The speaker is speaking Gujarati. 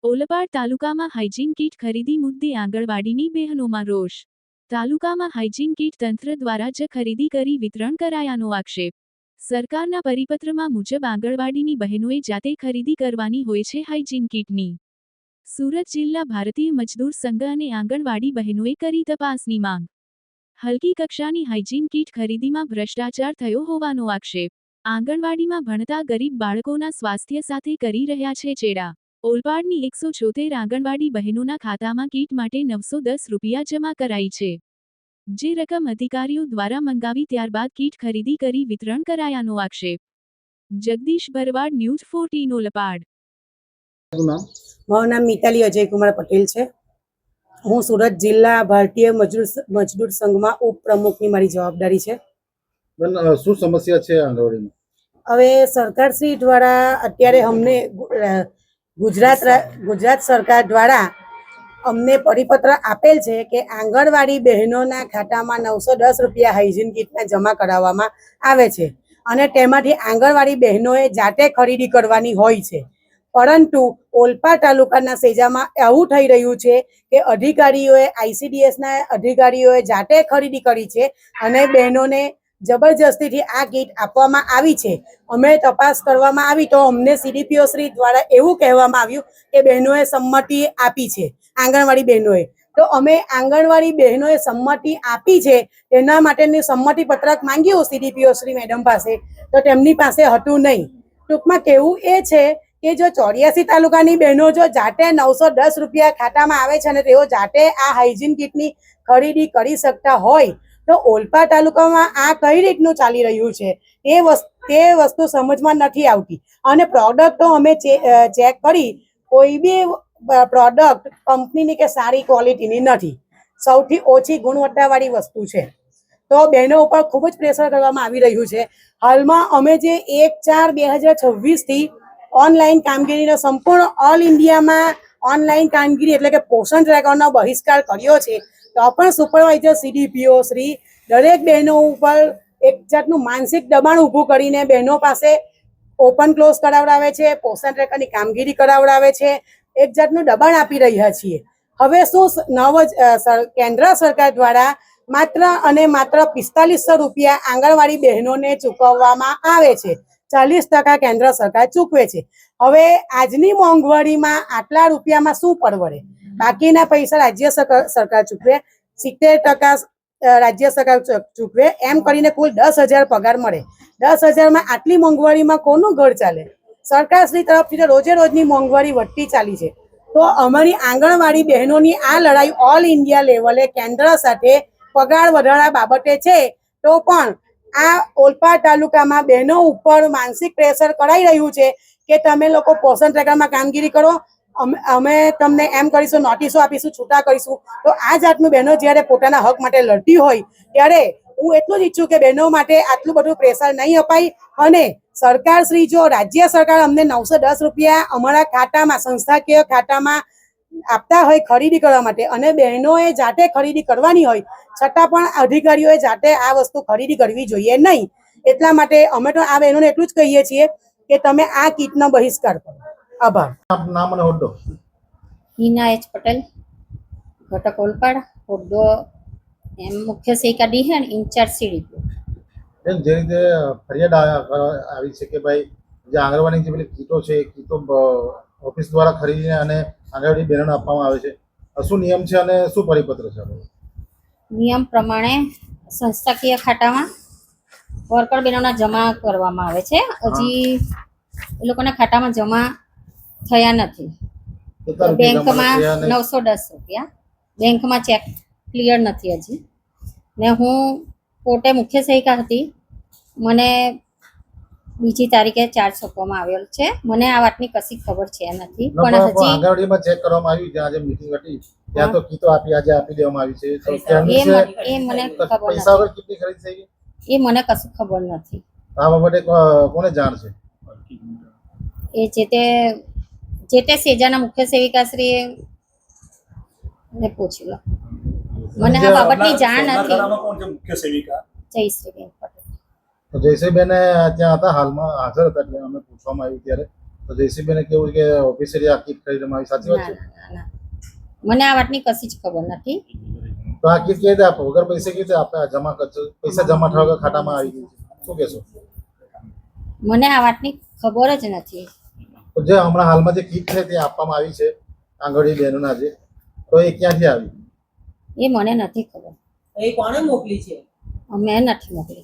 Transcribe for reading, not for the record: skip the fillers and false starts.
ઓલપાડ તાલુકામાં હાઇજીન કીટ ખરીદી મુદ્દે આંગણવાડીની બહેનોમાં રોષ. તાલુકામાં હાઇજીન કીટ તંત્ર દ્વારા જ ખરીદી કરી વિતરણ કરાયાનો આક્ષેપ. સરકારના પરિપત્રમાં મુજબ આંગણવાડીની બહેનોએ જાતે ખરીદી કરવાની હોય છે હાઇજીન કીટની. સુરત જિલ્લા ભારતીય મજદૂર સંઘ અને આંગણવાડી બહેનોએ કરી તપાસની માંગ. હલકી કક્ષાની હાઇજીન કીટ ખરીદીમાં ભ્રષ્ટાચાર થયો હોવાનો આક્ષેપ. આંગણવાડીમાં ભણતા ગરીબ બાળકોના સ્વાસ્થ્ય સાથે કરી રહ્યા છે ચેડા. ઓલપાડની 176 આંગણવાડી બહેનોના ખાતામાં કીટ માટે 910 રૂપિયા જમા કરાઈ છે. જે રકમ અધિકારીઓ દ્વારા મંગાવી ત્યારબાદ કીટ ખરીદી કરી વિતરણ કરાયાનો આક્ષેપ. જગદીશ ભરવાડ, ન્યૂઝ 14 ઓલપાડ. મારું નામ મિતાલી અજયકુમાર પટેલ છે. હું સુરત જિલ્લા ભારતીય મજદૂર સંઘમાં ઉપપ્રમુખની મારી જવાબદારી છે. શું સમસ્યા છે આંગણવાડીમાં? હવે સરકારશ્રી દ્વારા અત્યારે અમને ગુજરાત સરકાર દ્વારા અમને પરિપત્ર આપેલ છે કે આંગણવાડી બહેનોના ખાતામાં 910 રૂપિયા હાઇજીન કીટના જમા કરાવવામાં આવે છે અને તેમાંથી આંગણવાડી બહેનોએ જાતે ખરીદી કરવાની હોય છે. પરંતુ ઓલપાડ તાલુકાના સેજામાં એવું થઈ રહ્યું છે કે અધિકારીઓએ ICDSના અધિકારીઓએ જાતે ખરીદી કરી છે અને બહેનોને જબરજસ્તીથી આ કીટ આપવામાં આવી છે. અમે તપાસ કરવામાં આવી તો અમને CDPO શ્રી દ્વારા એવું કહેવામાં આવ્યું કે બહેનોએ સંમતિ આપી છે. આંગણવાડી બહેનોએ તો અમે આંગણવાડી બહેનોએ સંમતિ આપી છે તેના માટેનું સંમતિ પત્રક માંગ્યું CDPO શ્રી મેડમ પાસે, તો તેમની પાસે હતું નહીં. ટૂંકમાં કહેવું એ છે કે જો 84 તાલુકાની બહેનો જો જાતે 910 રૂપિયા ખાતામાં આવે છે અને તેઓ જાતે આ હાઇજીન કીટની ખરીદી કરી શકતા હોય તો ઓલપાડ તાલુકામાં આ કઈ રીતનું ચાલી રહ્યું છે તે વસ્તુ સમજમાં નથી આવતી. અને પ્રોડક્ટ તો અમે ચેક કરી, કોઈ બી પ્રોડક્ટ કંપનીની કે સારી ક્વોલિટીની નથી. સૌથી ઓછી ગુણવત્તાવાળી વસ્તુ છે. તો બહેનો ઉપર ખૂબ જ પ્રેશર કરવામાં આવી રહ્યું છે. હાલમાં અમે જે 1/4/2026થી ઓનલાઈન કામગીરીનો સંપૂર્ણ ઓલ ઇન્ડિયામાં ઓનલાઈન કામગીરી એટલે કે પોષણ ટ્રેકરનો બહિષ્કાર કર્યો છે. તો પણ સુપરવાઇઝર CDPO શ્રી દરેક બહેનો ઉપર એક જાતનું માનસિક દબાણ ઊભું કરીને બહેનો પાસે ઓપન ક્લોઝ કરાવડાવે છે, પોષણ ટ્રેકરની કામગીરી કરાવડાવે છે, એક જાતનું દબાણ આપી રહ્યા છીએ. હવે શું કેન્દ્ર સરકાર દ્વારા માત્ર અને માત્ર 4500 રૂપિયા આંગણવાડી બહેનોને ચૂકવવામાં આવે છે. 40% કેન્દ્ર સરકાર ચૂકવે છે. હવે આજની મોંઘવારીમાં આટલા રૂપિયામાં શું પરવડે? બાકીના પૈસા રાજ્ય સરકાર ચૂકવે, 70% રાજ્ય સરકાર ચૂકવે, એમ કરીને કુલ 10,000 પગાર મળે. 10,000માં આટલી મોંઘવારીમાં કોનું ઘર ચાલે? સરકારશ્રી તરફથી રોજે રોજની મોંઘવારી વધતી ચાલી છે. તો અમારી આંગણવાડી બહેનોની આ લડાઈ ઓલ ઇન્ડિયા લેવલે કેન્દ્ર સાથે પગાર વધારા બાબતે છે. તો પણ આ ઓલપાડ તાલુકામાં બહેનો ઉપર માનસિક પ્રેશર કરાઈ રહ્યું છે કે તમે લોકો પોષણ ટ્રેકરમાં કામગીરી કરો, અમે તમને એમ કરીશું, નોટિસો આપીશું, છૂટા કરીશું. તો આ જાતનું બહેનો જ્યારે પોતાના હક માટે લડતી હોય ત્યારે હું એટલું જ ઈચ્છું કે બહેનો માટે આટલું બધું પ્રેશર નહીં અપાય. અને સરકાર શ્રી જો રાજ્ય સરકાર અમને 910 રૂપિયા અમારા ખાતામાં, સંસ્થાકીય ખાતામાં આપતા હોય ખરીદી કરવા માટે અને બહેનોએ જાતે ખરીદી કરવાની હોય છતાં પણ અધિકારીઓએ જાતે આ વસ્તુ ખરીદી કરવી જોઈએ નહીં. એટલા માટે અમે તો આ બહેનોને એટલું જ કહીએ છીએ કે તમે આ કીટનો બહિષ્કાર કરો. આભાર. નામ અને હોદ્દો? હિના H. પટેલ, ઘટક ઓલપાડ, હોદ્દો એમ મુખ્ય સેવિકા ડીહેન, ઇન્ચાર્જ CDPO. જે રીતે ફરિયાદ આવી છે કે ભાઈ જે આંગણવાડીની જે પેલી કીટો છે, કીટો ઓફિસ દ્વારા ખરીદીને અને આંગણવાડી બહેનોને આપવામાં આવે છે, શું નિયમ છે અને શું પરિપત્ર છે? નિયમ પ્રમાણે સંસ્થાકીય ખાતામાં વર્કર બહેનોના જમા કરવામાં આવે છે. હજી એ લોકોના ખાતામાં જમા થયા નથી. બેંકમાં 910 રૂપિયા બેંકમાં ચેક ક્લિયર નથી હજી. ને હું પોતે મુખ્ય સેવિકા હતી. મને બીજી તારીખે ચાર્જ સોંપવામાં આવેલ છે. મને આ વાતની કશી ખબર છે નથી. પણ હજી આંગણવાડીમાં ચેક કરવામાં આવ્યું, જ્યાં આજે મીટિંગ હતી ત્યાં તો કીટો આજે આપી દેવામાં આવી છે. એ મને ખબર પૈસા વગર કીટની ખરીદી થઈ ગઈ એ મને કશું ખબર નથી. આ બાબતે કોને જાણ છે? એ જે તે સેજાના મુખ્ય સેવિકા શ્રી ને પૂછી લો. મને આ બાબતની જાણ નથી. મુખ્ય સેવિકા જયશ્રીબેન પટેલ. જયશ્રીબેન ત્યાં હતા, હાલમાં હાજર હતા, એટલે અમે પૂછવામાં આવ્યું ત્યારે તો જયસિંહબેને કેવું કે ઓફિસિયલી આ કીટ ખરીદવામાં આવી, સાચી વાત ના છે? ના ના મને આ વાતની કશી જ ખબર નથી. તો આ કીટ કેવી રીતે આપો, વગર પૈસે કેવી રીતે આપણે જમા કરશો? પૈસા જમા થવા વગર ખાતામાં આવી ગઈ છે, શું કહેશો? મને આ વાતની ખબર જ નથી. તો જે હમણાં હાલમાં જે કીટ છે તે આપવામાં આવી છે આંગણવાડી બહેનોના, જે તો એ ક્યાંથી આવી? એ મને નથી ખબર. એ કોણે મોકલી છે? અમે નથી મોકલી.